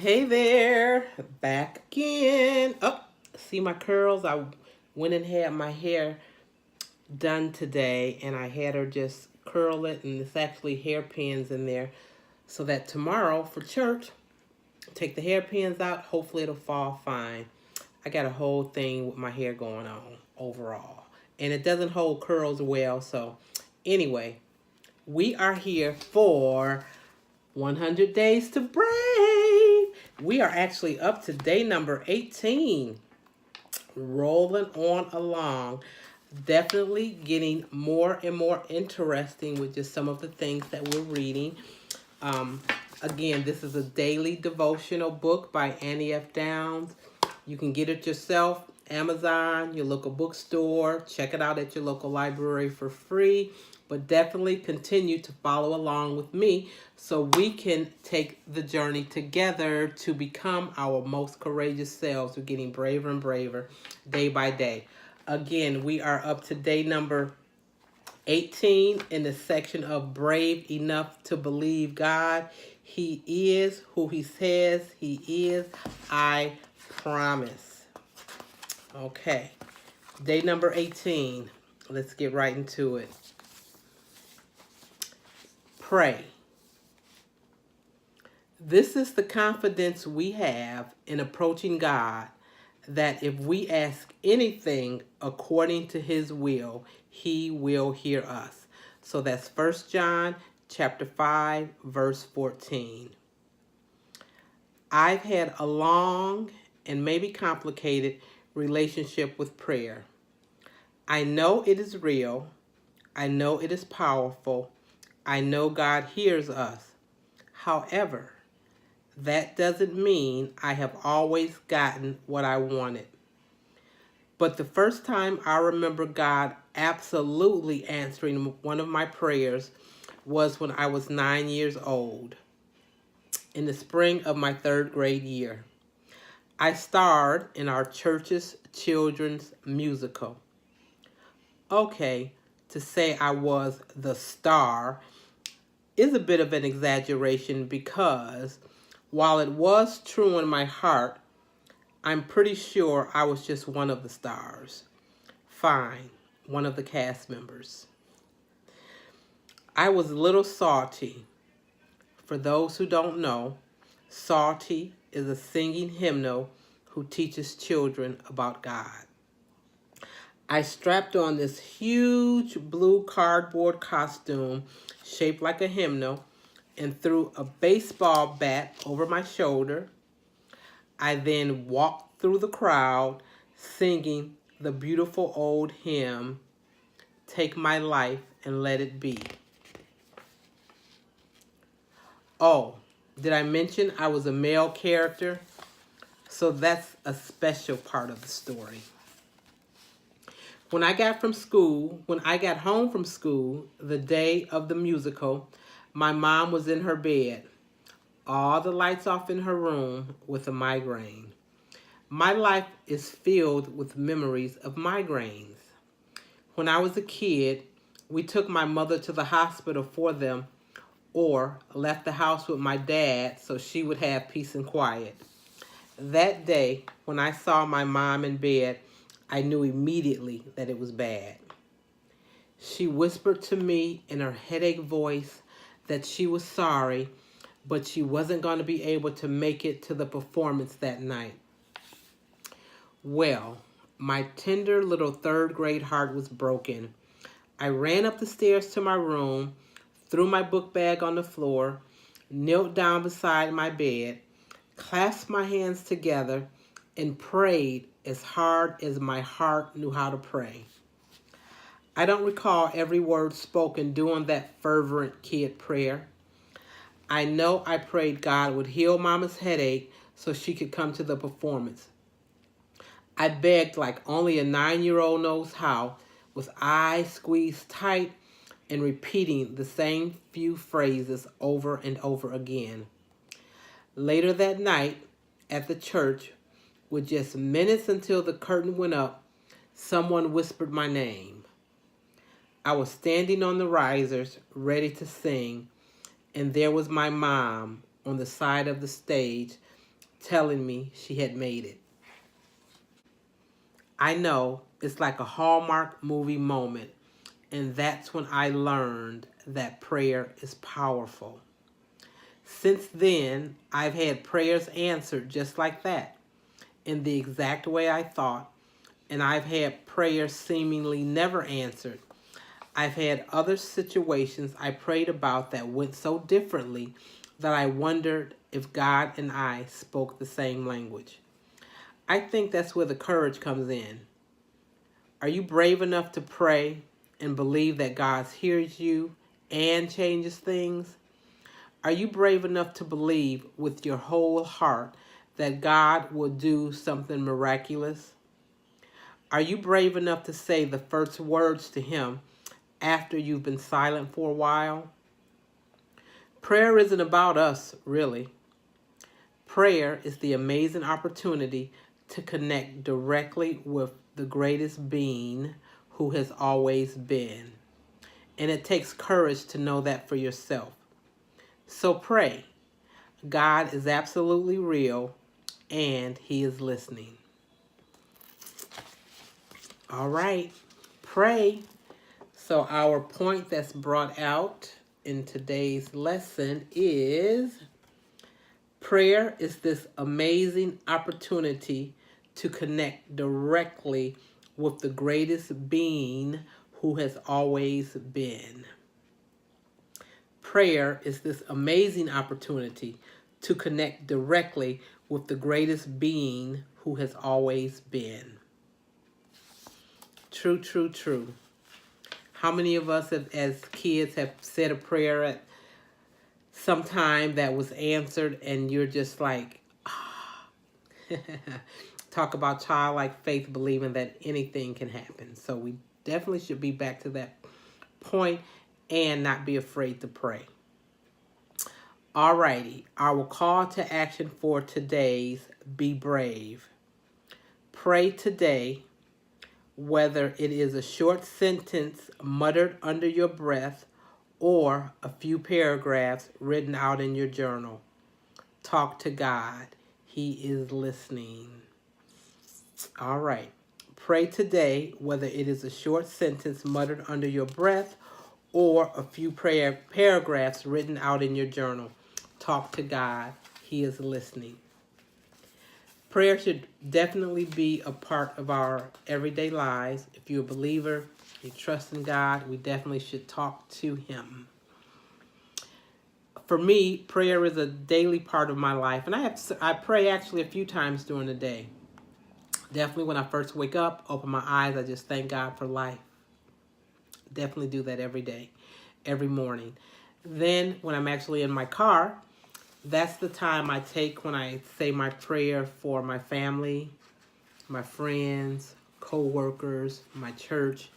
Hey there, back again. Oh, see my curls? I went and had my hair done today, and I had her just curl it, and it's actually hairpins in there, so that tomorrow for church, take the hairpins out. Hopefully, it'll fall fine. I got a whole thing with my hair going on overall, and it doesn't hold curls well. So, anyway, we are here for 100 Days to Brave. We are actually up to day number 18, rolling on along. Definitely getting more and more interesting with just some of the things that we're reading. Um, Again, this is a daily devotional book by Annie F. Downs. You can get it yourself, Amazon, your local bookstore. Check it out at your local library for free. But definitely continue to follow along with me so we can take the journey together to become our most courageous selves. We're getting braver and braver day by day. Again, we are up to day number 18 in the section of Brave Enough to Believe God. He is who he says he is. I promise. Okay. Day number 18. Let's get right into it. Pray. This is the confidence we have in approaching God, that if we ask anything according to his will, he will hear us. So that's 1 John chapter 5, verse 14. I've had a long and maybe complicated relationship with prayer. I know it is real. I know it is powerful. I know God hears us. However, that doesn't mean I have always gotten what I wanted. But the first time I remember God absolutely answering one of my prayers was when I was 9 years old, in the spring of my third grade year. I starred in our church's children's musical. Okay, to say I was the star is a bit of an exaggeration because while it was true in my heart, I'm pretty sure I was just one of the stars. Fine, one of the cast members. I was a little salty. For those who don't know, Salty is a singing hymnal who teaches children about God. I strapped on this huge blue cardboard costume shaped like a hymnal and threw a baseball bat over my shoulder. I then walked through the crowd singing the beautiful old hymn, Take My Life and Let It Be. Oh, did I mention I was a male character? So that's a special part of the story. When I got home from school, the day of the musical, my mom was in her bed, all the lights off in her room, with a migraine. My life is filled with memories of migraines. When I was a kid, we took my mother to the hospital for them or left the house with my dad so she would have peace and quiet. That day, when I saw my mom in bed, I knew immediately that it was bad. She whispered to me in her headache voice that she was sorry, but she wasn't going to be able to make it to the performance that night. Well, my tender little third grade heart was broken. I ran up the stairs to my room, threw my book bag on the floor, knelt down beside my bed, clasped my hands together, and prayed as hard as my heart knew how to pray. I don't recall every word spoken during that fervent kid prayer. I know I prayed God would heal Mama's headache so she could come to the performance. I begged like only a 9-year-old knows how, with eyes squeezed tight and repeating the same few phrases over and over again. Later that night, at the church, with just minutes until the curtain went up, someone whispered my name. I was standing on the risers, ready to sing, and there was my mom on the side of the stage, telling me she had made it. I know it's like a Hallmark movie moment, and that's when I learned that prayer is powerful. Since then, I've had prayers answered just like that, in the exact way I thought, and I've had prayers seemingly never answered. I've had other situations I prayed about that went so differently that I wondered if God and I spoke the same language. I think that's where the courage comes in. Are you brave enough to pray and believe that God hears you and changes things? Are you brave enough to believe with your whole heart that God will do something miraculous? Are you brave enough to say the first words to Him after you've been silent for a while? Prayer isn't about us, really. Prayer is the amazing opportunity to connect directly with the greatest being who has always been. And it takes courage to know that for yourself. So pray. God is absolutely real and He is listening. All right, pray. So our point that's brought out in today's lesson is prayer is this amazing opportunity to connect directly with the greatest being who has always been. Prayer is this amazing opportunity to connect directly with the greatest being who has always been. True, true, true. How many of us as kids have said a prayer at some time that was answered and you're just like, ah. Talk about childlike faith, believing that anything can happen. So we definitely should be back to that point and not be afraid to pray. Alrighty, our call to action for today's Be Brave. Pray today, whether it is a short sentence muttered under your breath or a few paragraphs written out in your journal. Talk to God. He is listening. All right. Pray today, whether it is a short sentence muttered under your breath or a few paragraphs written out in your journal. Talk to God. He is listening. Prayer should definitely be a part of our everyday lives. If you're a believer, you trust in God, we definitely should talk to Him. For me, prayer is a daily part of my life, and I pray actually a few times during the day. Definitely when I first wake up, open my eyes, I just thank God for life. Definitely do that every day, every morning. Then when I'm actually in my car, that's the time I take when I say my prayer for my family, my friends, co-workers, my church,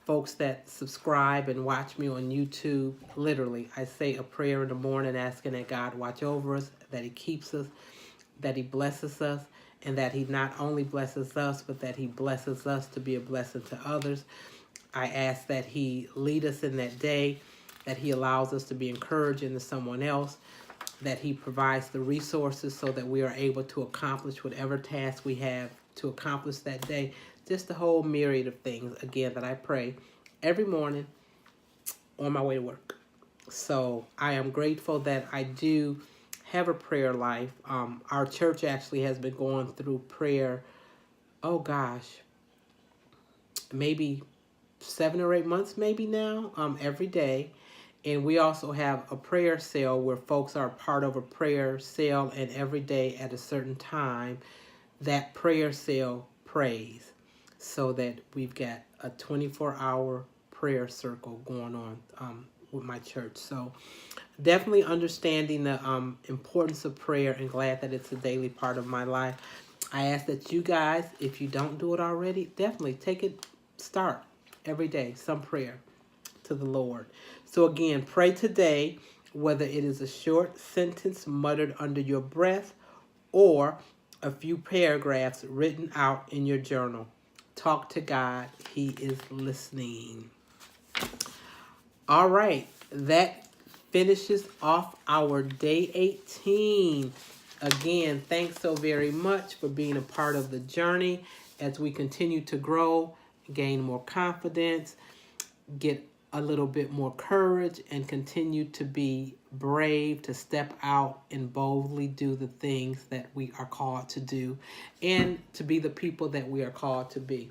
folks that subscribe and watch me on YouTube. Literally, I say a prayer in the morning asking that God watch over us, that He keeps us, that He blesses us, and that He not only blesses us, but that He blesses us to be a blessing to others. I ask that He lead us in that day, that He allows us to be encouraging to someone else, that He provides the resources so that we are able to accomplish whatever task we have to accomplish that day. Just a whole myriad of things, again, that I pray every morning on my way to work. So I am grateful that I do have a prayer life. Our church actually has been going through prayer, oh gosh, maybe 7 or 8 months maybe now, every day. And we also have a prayer cell where folks are part of a prayer cell, and every day at a certain time, that prayer cell prays, so that we've got a 24-hour prayer circle going on with my church. So definitely understanding the importance of prayer, and glad that it's a daily part of my life. I ask that you guys, if you don't do it already, definitely start every day, some prayer to the Lord. So again, pray today, whether it is a short sentence muttered under your breath or a few paragraphs written out in your journal. Talk to God. He is listening. All right, that finishes off our day 18 again, thanks so very much for being a part of the journey as we continue to grow, gain more confidence, get a little bit more courage, and continue to be brave to step out and boldly do the things that we are called to do and to be the people that we are called to be.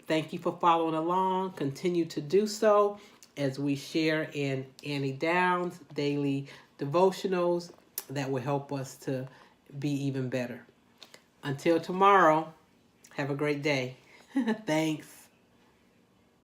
Thank you for following along. Continue to do so as we share in Annie Downs daily devotionals that will help us to be even better. Until tomorrow, have a great day. Thanks.